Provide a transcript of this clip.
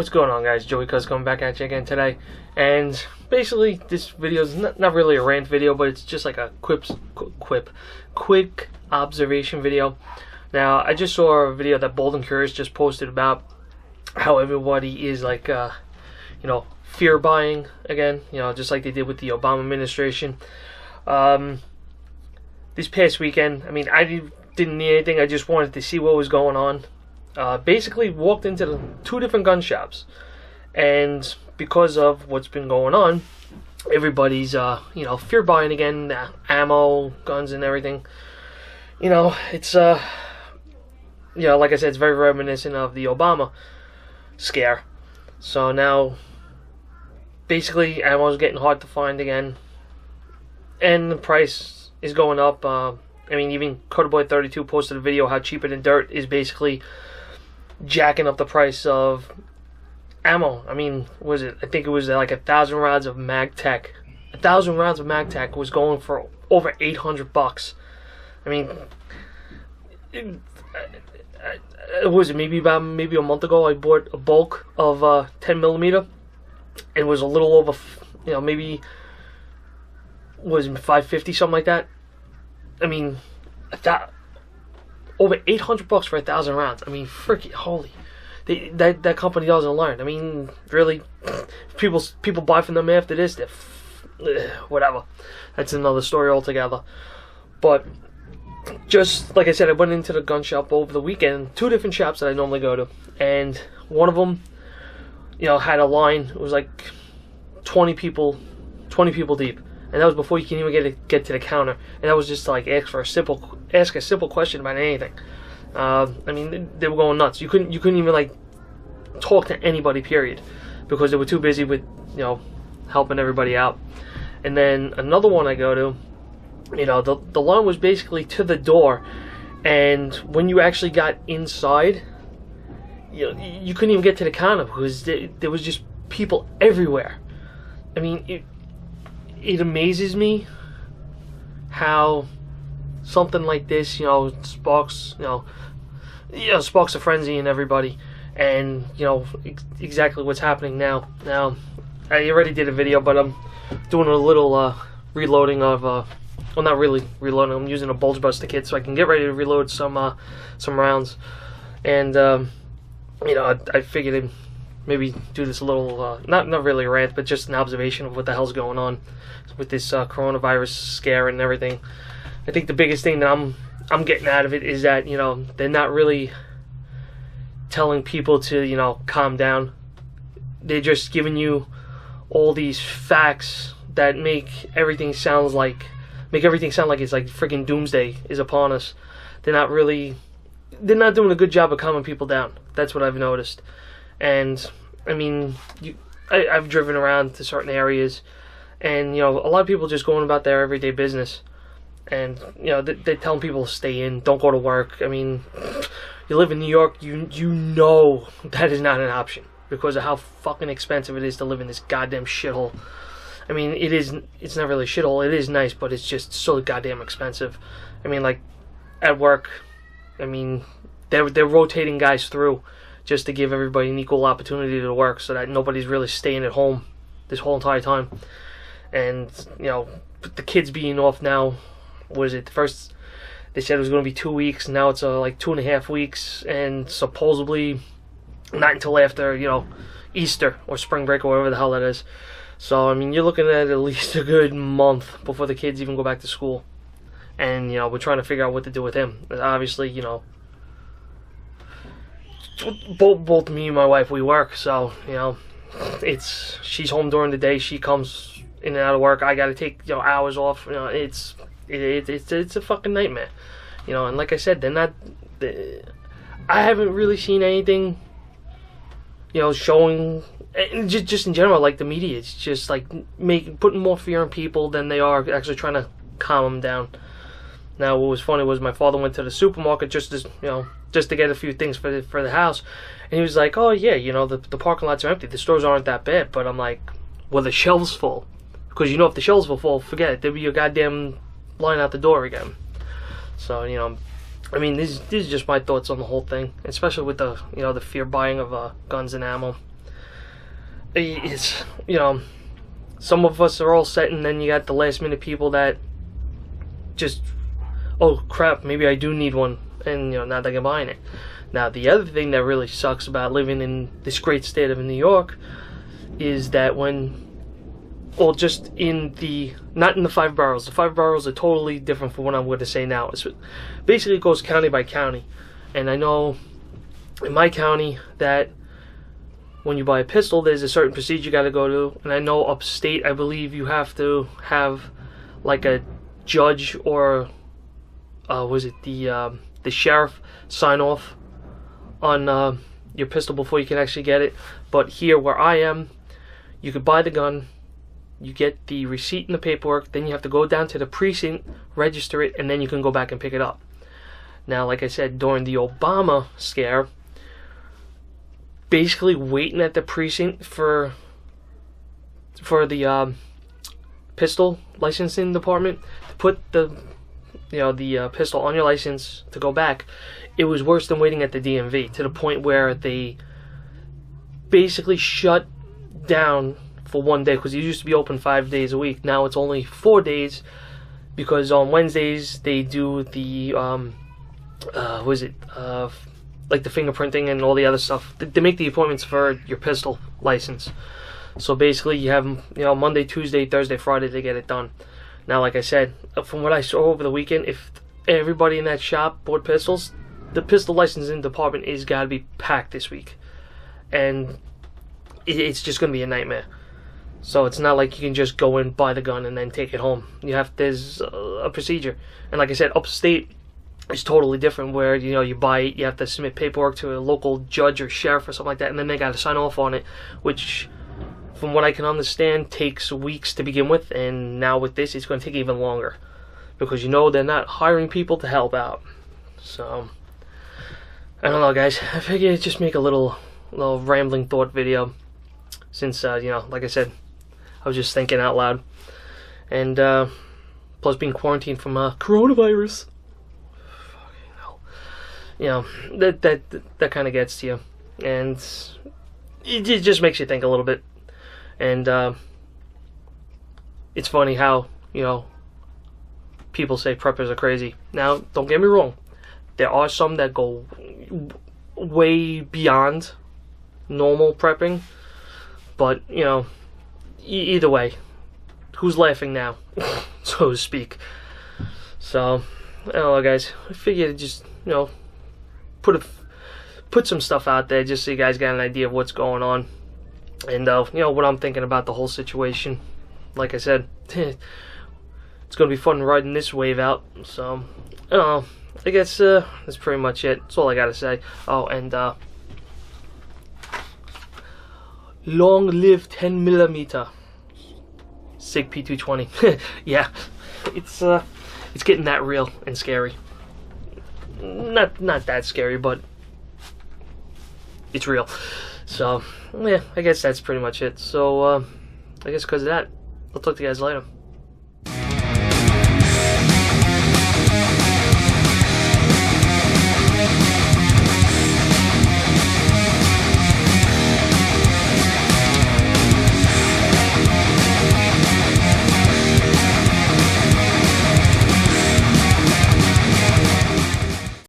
What's going on, guys? Joey Cuz coming back at you again today, and basically this video is not really a rant video, but it's just like a quick observation video. Now, I just saw a video that Bold and Curious just posted about how everybody is like, fear buying again, just like they did with the Obama administration. This past weekend, I mean, I didn't need anything. I just wanted to see what was going on. Basically walked into two different gun shops, and because of what's been going on, everybody's fear buying again, ammo, guns, and everything. It's like I said, it's very reminiscent of the Obama scare. So now, basically, ammo is getting hard to find again, and the price is going up. I mean, even Coderboy32 posted a video how Cheaper Than Dirt is basically jacking up the price of ammo. I mean, I think it was like 1,000 rounds of MagTech. 1,000 rounds of MagTech was going for over $800. I mean, it was maybe a month ago I bought a bulk of 10mm. It was a little over, maybe was $550, something like that. I mean, over $800 for 1,000 rounds. I mean, freaking holy! That company doesn't learn. I mean, really, people buy from them after this. Whatever. That's another story altogether. But just like I said, I went into the gun shop over the weekend. Two different shops that I normally go to, and one of them, had a line. It was like 20 people deep. And that was before you can even get to the counter. And that was just to like ask a simple question about anything. I mean, they were going nuts. You couldn't even like talk to anybody, period, because they were too busy with helping everybody out. And then another one I go to, the line was basically to the door, and when you actually got inside, you couldn't even get to the counter because there was just people everywhere. I mean, it amazes me how something like this, sparks a frenzy in everybody, and exactly what's happening now. Now, I already did a video, but I'm doing a little reloading of, well, not really reloading. I'm using a bulge buster kit so I can get ready to reload some rounds, and I figured I'd maybe do this a little, not really a rant, but just an observation of what the hell's going on with this coronavirus scare and everything. I think the biggest thing that I'm getting out of it is that they're not really telling people to calm down. They're just giving you all these facts that make everything sound like it's like freaking doomsday is upon us. They're not doing a good job of calming people down. That's what I've noticed. And I mean, I've driven around to certain areas, and a lot of people just going about their everyday business, and they're telling people to stay in, don't go to work. I mean, you live in New York, you know that is not an option because of how fucking expensive it is to live in this goddamn shithole. I mean, it's not really a shithole. It is nice, but it's just so goddamn expensive. I mean, like at work, I mean, they're rotating guys through just to give everybody an equal opportunity to work, so that nobody's really staying at home this whole entire time. And the kids being off now, first they said it was going to be 2 weeks, now it's like 2.5 weeks, and supposedly not until after Easter or spring break or whatever the hell that is. So I mean, you're looking at least a good month before the kids even go back to school, and we're trying to figure out what to do with him. Obviously, both me and my wife, we work, so she's home during the day, she comes in and out of work, I gotta take hours off. It's a fucking nightmare. And like I said, I haven't really seen anything showing, just in general, like the media, it's just like putting more fear in people than they are actually trying to calm them down. Now, what was funny was my father went to the supermarket just to get a few things for the house, and he was like, "Oh yeah, the parking lots are empty, the stores aren't that bad." But I'm like, "Well, the shelves full, because if the shelves were full, forget it. There'd be a goddamn line out the door again." So I mean, this is just my thoughts on the whole thing, especially with the the fear buying of guns and ammo. it's, you know, some of us are all set, and then you got the last minute people that just, oh crap, maybe I do need one, and you know, not that I'm buying it. Now the other thing that really sucks about living in this great state of New York is that well, just in not in the 5 boroughs. The 5 boroughs are totally different from what I'm going to say now. Basically, it goes county by county, and I know in my county that when you buy a pistol, there's a certain procedure you got to go to, and I know upstate, I believe you have to have like a judge or was it the sheriff sign off on your pistol before you can actually get it. But here where I am, you could buy the gun, you get the receipt and the paperwork, then you have to go down to the precinct, register it, and then you can go back and pick it up. Now, like I said, during the Obama scare, basically waiting at the precinct for the pistol licensing department to put the pistol on your license to go back, it was worse than waiting at the DMV, to the point where they basically shut down for one day, because it used to be open 5 days a week. Now it's only 4 days, because on Wednesdays they do the like the fingerprinting and all the other stuff. They make the appointments for your pistol license. So basically you have, you know, Monday, Tuesday, Thursday, Friday to get it done. Now, like I said, from what I saw over the weekend, if everybody in that shop bought pistols, the pistol licensing department is got to be packed this week, and it's just going to be a nightmare. So it's not like you can just go and buy the gun and then take it home. There's a procedure, and like I said, upstate is totally different, where, you know, you buy it, you have to submit paperwork to a local judge or sheriff or something like that, and then they got to sign off on it, which, from what I can understand, takes weeks to begin with, and now with this, it's going to take even longer, because, you know, they're not hiring people to help out. So I don't know, guys. I figured I'd just make a little rambling thought video, since you know, like I said, I was just thinking out loud, and plus being quarantined from coronavirus. You know, that kind of gets to you, and it just makes you think a little bit. And it's funny how, you know, people say preppers are crazy. Now, don't get me wrong, there are some that go way beyond normal prepping, but, you know, either way, who's laughing now, so to speak? So I don't know, guys. I figured just, you know, put some stuff out there just so you guys got an idea of what's going on, and you know, what I'm thinking about the whole situation. Like I said, it's gonna be fun riding this wave out. So I don't know, I guess that's pretty much it. That's all I gotta say. Oh, and long live 10mm SIG P220. Yeah, it's getting that real and scary. Not that scary, but it's real. So yeah, I guess that's pretty much it. So I guess because of that, I'll talk to you guys later.